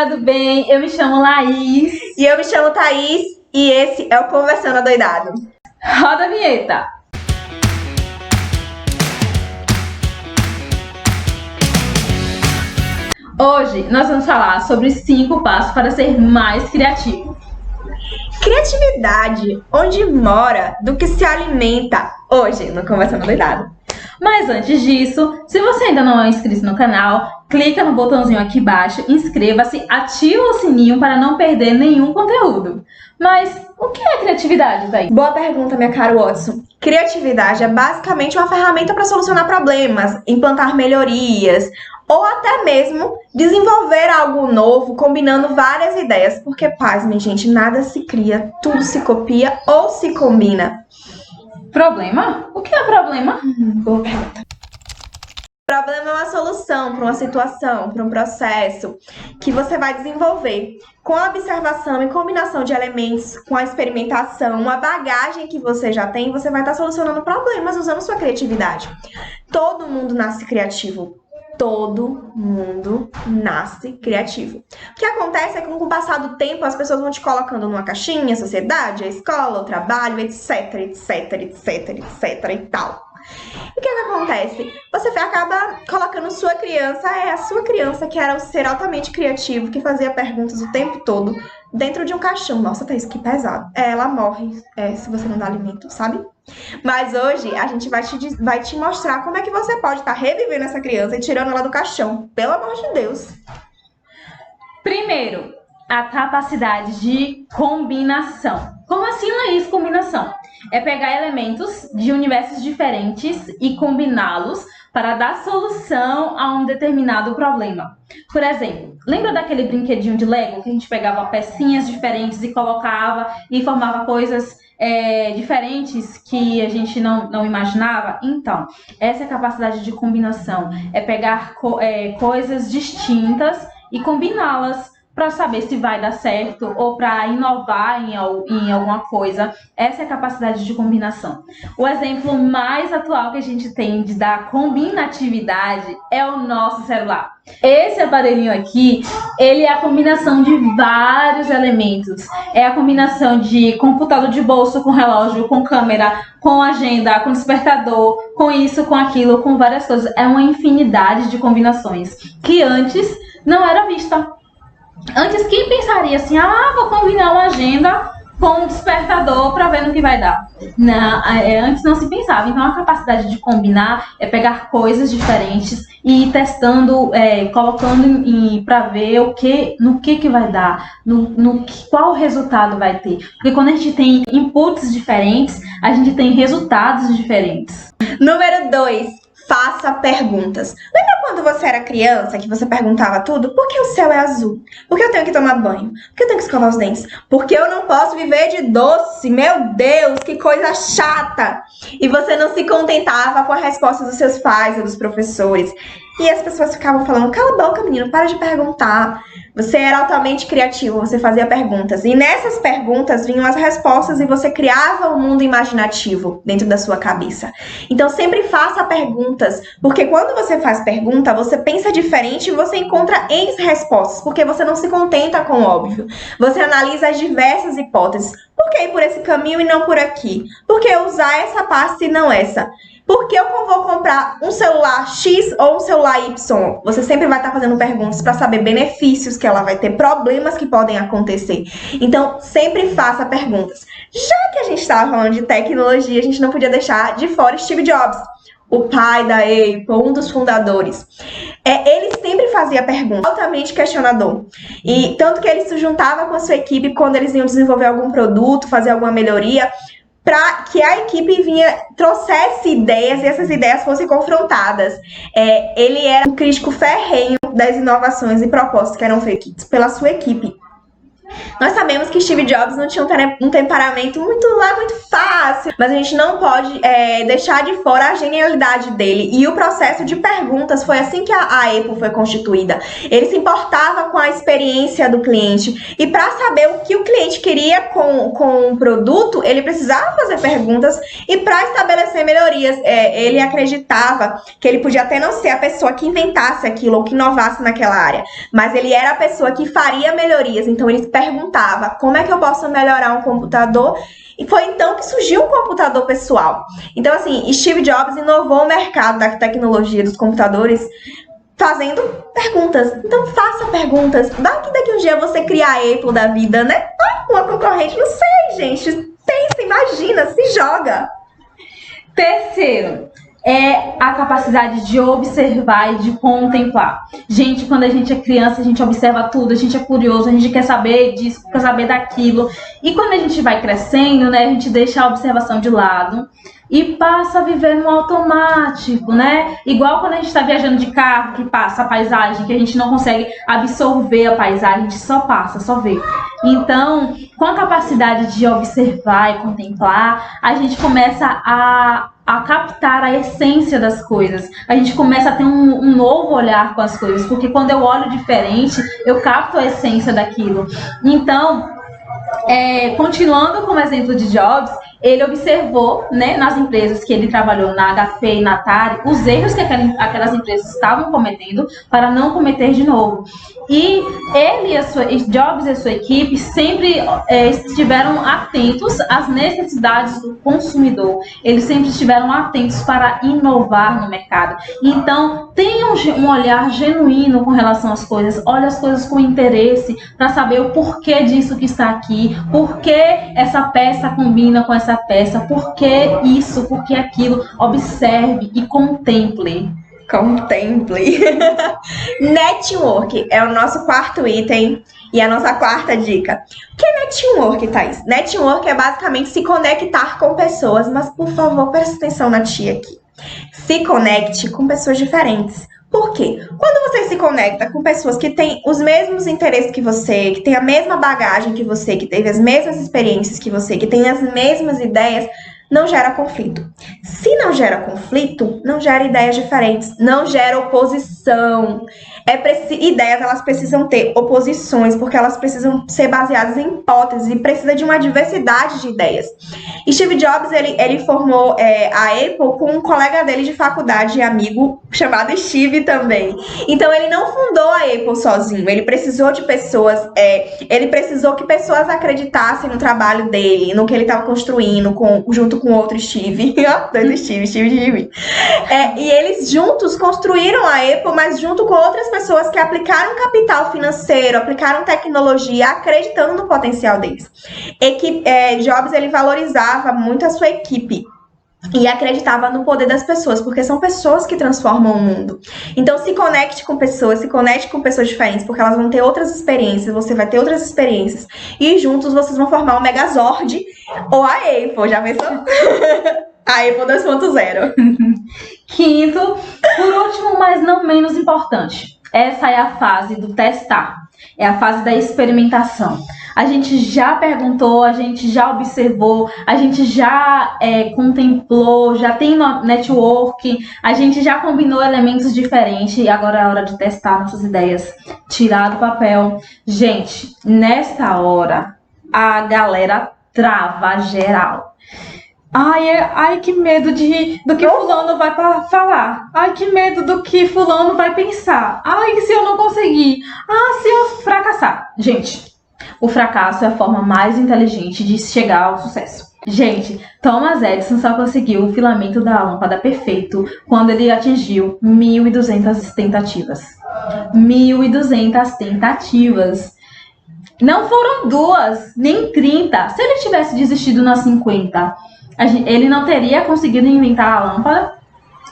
galera do bem, eu me chamo Laís. E eu me chamo Thaís e esse é o Conversando Adoidado. Roda a vinheta! Hoje nós vamos falar sobre 5 passos para ser mais criativo. Criatividade, onde mora, do que se alimenta, hoje no Conversando Adoidado. Mas antes disso, se você ainda não é inscrito no canal, clica no botãozinho aqui embaixo, inscreva-se, ativa o sininho para não perder nenhum conteúdo. Mas o que é criatividade, Thaís? Boa pergunta, minha cara Watson. Criatividade é basicamente uma ferramenta para solucionar problemas, implantar melhorias ou até mesmo desenvolver algo novo, combinando várias ideias. Porque, pasmem, gente, nada se cria, tudo se copia ou se combina. Problema? O que é problema? Boa pergunta. Problema é uma solução para uma situação, para um processo que você vai desenvolver com a observação e combinação de elementos, com a experimentação, uma bagagem que você já tem, você vai estar solucionando problemas usando sua criatividade. Todo mundo nasce criativo. Todo mundo nasce criativo. O que acontece é que com o passar do tempo as pessoas vão te colocando numa caixinha, a sociedade, a escola, o trabalho, etc, etc, etc, etc e tal. E o que acontece? Você acaba colocando sua criança, a sua criança que era um ser altamente criativo, que fazia perguntas o tempo todo, dentro de um caixão. Nossa, Thaís, que pesado. Ela morre se você não dá alimento, sabe? Mas hoje a gente vai te mostrar como é que você pode estar revivendo essa criança e tirando ela do caixão. Pelo amor de Deus. Primeiro, a capacidade de combinação. Como assim, Laís, combinação? É pegar elementos de universos diferentes e combiná-los para dar solução a um determinado problema. Por exemplo, lembra daquele brinquedinho de Lego que a gente pegava pecinhas diferentes e colocava e formava coisas diferentes que a gente não imaginava? Então, essa é a capacidade de combinação. É pegar coisas distintas e combiná-las para saber se vai dar certo ou para inovar em alguma coisa. Essa é a capacidade de combinação. O exemplo mais atual que a gente tem da combinatividade é o nosso celular. Esse aparelhinho aqui, ele é a combinação de vários elementos. É a combinação de computador de bolso com relógio, com câmera, com agenda, com despertador, com isso, com aquilo, com várias coisas. É uma infinidade de combinações que antes não era vista. Antes, quem pensaria assim, vou combinar uma agenda com um despertador para ver no que vai dar? Não, antes não se pensava. Então, a capacidade de combinar é pegar coisas diferentes e ir testando, colocando para ver no que vai dar, qual resultado vai ter. Porque quando a gente tem inputs diferentes, a gente tem resultados diferentes. Número 2. Faça perguntas. Lembra quando você era criança que você perguntava tudo? Por que o céu é azul? Por que eu tenho que tomar banho? Por que eu tenho que escovar os dentes? Por que eu não posso viver de doce? Meu Deus, que coisa chata! E você não se contentava com a resposta dos seus pais ou dos professores. E as pessoas ficavam falando, cala a boca, menino, para de perguntar. Você era altamente criativo, você fazia perguntas. E nessas perguntas vinham as respostas e você criava um mundo imaginativo dentro da sua cabeça. Então sempre faça perguntas, porque quando você faz pergunta, você pensa diferente e você encontra N respostas, porque você não se contenta com o óbvio. Você analisa as diversas hipóteses. Por que ir por esse caminho e não por aqui? Por que usar essa pasta e não essa? Por que eu vou comprar um celular X ou um celular Y? Você sempre vai estar fazendo perguntas para saber benefícios que ela vai ter, problemas que podem acontecer. Então, sempre faça perguntas. Já que a gente estava falando de tecnologia, a gente não podia deixar de fora Steve Jobs, o pai da Apple, um dos fundadores. Ele sempre fazia perguntas, altamente questionador. E tanto que ele se juntava com a sua equipe quando eles iam desenvolver algum produto, fazer alguma melhoria, para que a equipe trouxesse ideias e essas ideias fossem confrontadas. Ele era um crítico ferrenho das inovações e propostas que eram feitas pela sua equipe. Nós sabemos que Steve Jobs não tinha um temperamento muito fácil, mas a gente não pode deixar de fora a genialidade dele. E o processo de perguntas foi assim que a Apple foi constituída. Ele se importava com a experiência do cliente. E para saber o que o cliente queria com o produto, ele precisava fazer perguntas e para estabelecer melhorias. Ele acreditava que ele podia até não ser a pessoa que inventasse aquilo ou que inovasse naquela área, mas ele era a pessoa que faria melhorias. Então ele perguntava: como é que eu posso melhorar um computador? E foi então que surgiu o computador pessoal. Então, assim, Steve Jobs inovou o mercado da tecnologia dos computadores fazendo perguntas. Então, faça perguntas. Daqui um dia você criar a Apple da vida, né? Uma concorrente, não sei, gente. Pensa, imagina, se joga. Terceiro, é a capacidade de observar e de contemplar. Gente, quando a gente é criança, a gente observa tudo, a gente é curioso, a gente quer saber disso, quer saber daquilo. E quando a gente vai crescendo, né, a gente deixa a observação de lado e passa a viver no automático, né? Igual quando a gente está viajando de carro, que passa a paisagem, que a gente não consegue absorver a paisagem, a gente só passa, só vê. Então, com a capacidade de observar e contemplar, a gente começa a captar a essência das coisas. A gente começa a ter um novo olhar com as coisas, porque quando eu olho diferente, eu capto a essência daquilo. Então, continuando com o exemplo de Jobs, ele observou, né, nas empresas que ele trabalhou, na HP e na Atari, os erros que aquelas empresas estavam cometendo para não cometer de novo. E Jobs e a sua equipe sempre estiveram atentos às necessidades do consumidor. Eles sempre estiveram atentos para inovar no mercado. Então, tenham um olhar genuíno com relação às coisas. Olhe as coisas com interesse para saber o porquê disso que está aqui, por que essa peça combina com essa peça, por que isso, por que aquilo. Observe e contemple. Contemple. Network é o nosso quarto item e a nossa quarta dica. O que é network, Thaís? Network é basicamente se conectar com pessoas, mas por favor, preste atenção na tia aqui. Se conecte com pessoas diferentes. Por quê? Quando você se conecta com pessoas que têm os mesmos interesses que você, que têm a mesma bagagem que você, que teve as mesmas experiências que você, que tem as mesmas ideias, não gera conflito. Se não gera conflito, não gera ideias diferentes, não gera oposição. Ideias, elas precisam ter oposições, porque elas precisam ser baseadas em hipóteses e precisa de uma diversidade de ideias. E Steve Jobs, ele formou a Apple com um colega dele de faculdade e amigo chamado Steve também. Então, ele não fundou a Apple sozinho, ele precisou de pessoas, ele precisou que pessoas acreditassem no trabalho dele, no que ele estava construindo, junto com outro Steve. Dois Steve. E eles juntos construíram a Apple, mas junto com outras pessoas que aplicaram capital financeiro, aplicaram tecnologia, acreditando no potencial deles. Jobs, ele valorizava muito a sua equipe e acreditava no poder das pessoas, porque são pessoas que transformam o mundo. Então, se conecte com pessoas diferentes, porque elas vão ter outras experiências, você vai ter outras experiências, e juntos vocês vão formar o Megazord ou a Apple, já pensou? A Apple 2.0. Quinto, por último, mas não menos importante, essa é a fase do testar, é a fase da experimentação. A gente já perguntou, a gente já observou, a gente já contemplou, já tem network, a gente já combinou elementos diferentes e agora é a hora de testar nossas ideias, tirar do papel. Gente, nessa hora, a galera trava geral. Ai, que medo do que fulano vai falar. Ai, que medo do que fulano vai pensar. Ai, se eu não conseguir. Se eu fracassar. Gente, o fracasso é a forma mais inteligente de chegar ao sucesso. Gente, Thomas Edison só conseguiu o filamento da lâmpada perfeito quando ele atingiu 1.200 tentativas. 1.200 tentativas. Não foram 2, nem 30. Se ele tivesse desistido nas 50... ele não teria conseguido inventar a lâmpada,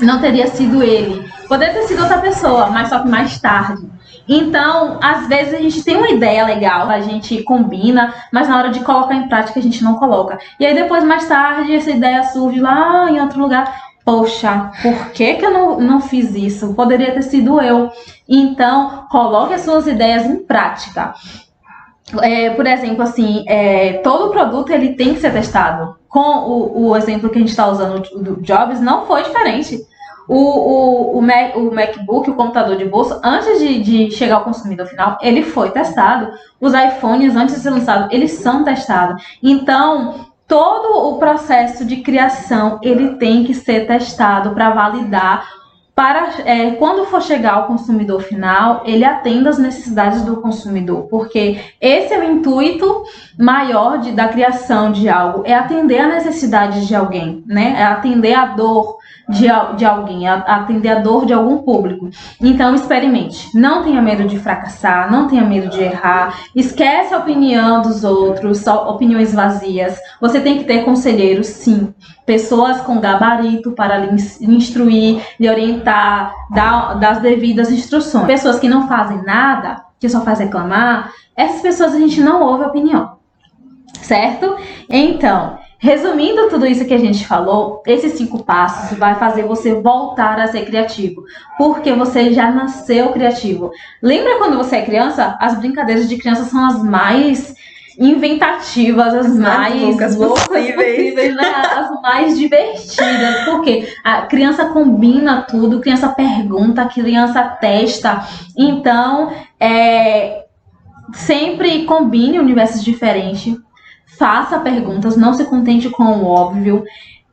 não teria sido ele. Poderia ter sido outra pessoa, mas só que mais tarde. Então, às vezes a gente tem uma ideia legal, a gente combina, mas na hora de colocar em prática a gente não coloca. E aí depois, mais tarde, essa ideia surge lá em outro lugar. Poxa, por que eu não fiz isso? Poderia ter sido eu. Então, coloque as suas ideias em prática. Por exemplo, assim, todo produto ele tem que ser testado. Com o exemplo que a gente está usando do Jobs, não foi diferente. O MacBook, o computador de bolso, antes de chegar ao consumidor final, ele foi testado. Os iPhones, antes de ser lançado, eles são testados. Então, todo o processo de criação, ele tem que ser testado para validar para quando for chegar ao consumidor final, ele atenda às necessidades do consumidor, porque esse é o intuito maior da criação de algo, é atender a necessidade de alguém, né? É atender a dor de alguém, atender a dor de algum público. Então, experimente. Não tenha medo de fracassar, não tenha medo de errar, esquece a opinião dos outros, só opiniões vazias. Você tem que ter conselheiros, sim. Pessoas com gabarito para lhe instruir, lhe orientar, dar das devidas instruções. Pessoas que não fazem nada, que só fazem reclamar, essas pessoas a gente não ouve opinião, certo? Então, resumindo tudo isso que a gente falou, esses 5 passos vai fazer você voltar a ser criativo, porque você já nasceu criativo. Lembra quando você é criança? As brincadeiras de criança são as mais inventativas, as mais loucas possíveis, né? As mais divertidas, porque a criança combina tudo, criança pergunta, criança testa, então sempre combine universos diferentes, faça perguntas, não se contente com o óbvio,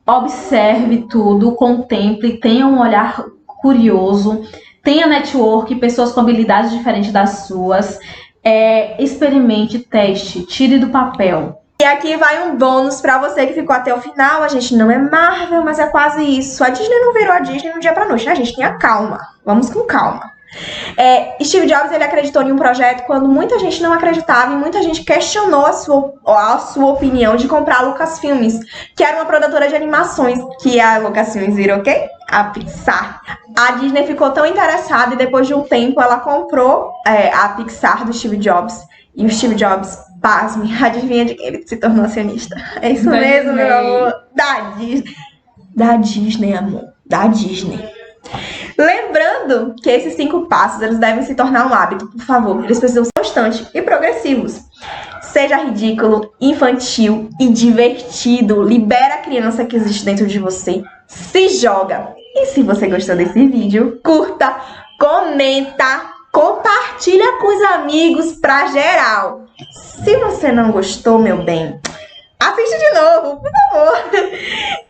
observe tudo, contemple, tenha um olhar curioso, tenha network, pessoas com habilidades diferentes das suas. Experimente, teste, tire do papel. E aqui vai um bônus pra você que ficou até o final. A gente não é Marvel, mas é quase isso. A Disney não virou a Disney no dia pra noite, né? A gente tenha calma. Vamos com calma. Steve Jobs, ele acreditou em um projeto quando muita gente não acreditava e muita gente questionou a sua opinião de comprar a Lucasfilmes, que era uma produtora de animações, que a Lucasfilmes virou o quê? A Pixar. A Disney ficou tão interessada e depois de um tempo ela comprou a Pixar do Steve Jobs. E o Steve Jobs, pasme, adivinha de quem ele se tornou acionista? É isso mesmo, meu amor. Da Disney. Da Disney, amor. Da Disney. Lembrando que esses 5 passos eles devem se tornar um hábito, por favor. Eles precisam ser constantes e progressivos. Seja ridículo, infantil e divertido. Libera a criança que existe dentro de você. Se joga. E se você gostou desse vídeo, curta, comenta, compartilha com os amigos pra geral. Se você não gostou, meu bem, assiste de novo, por favor.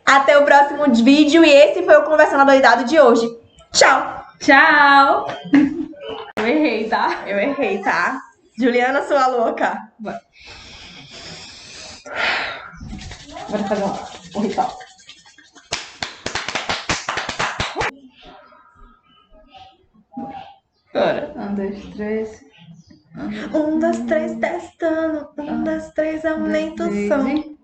Até o próximo vídeo e esse foi o Conversando Adoidado de hoje. Tchau! Tchau! Eu errei, tá? Eu errei, tá? Juliana, sua louca. Bora fazer um ritual. Bora. 1, 2, 3. 1, 2, 3, testando. 1, 2, 3, aumenta o som.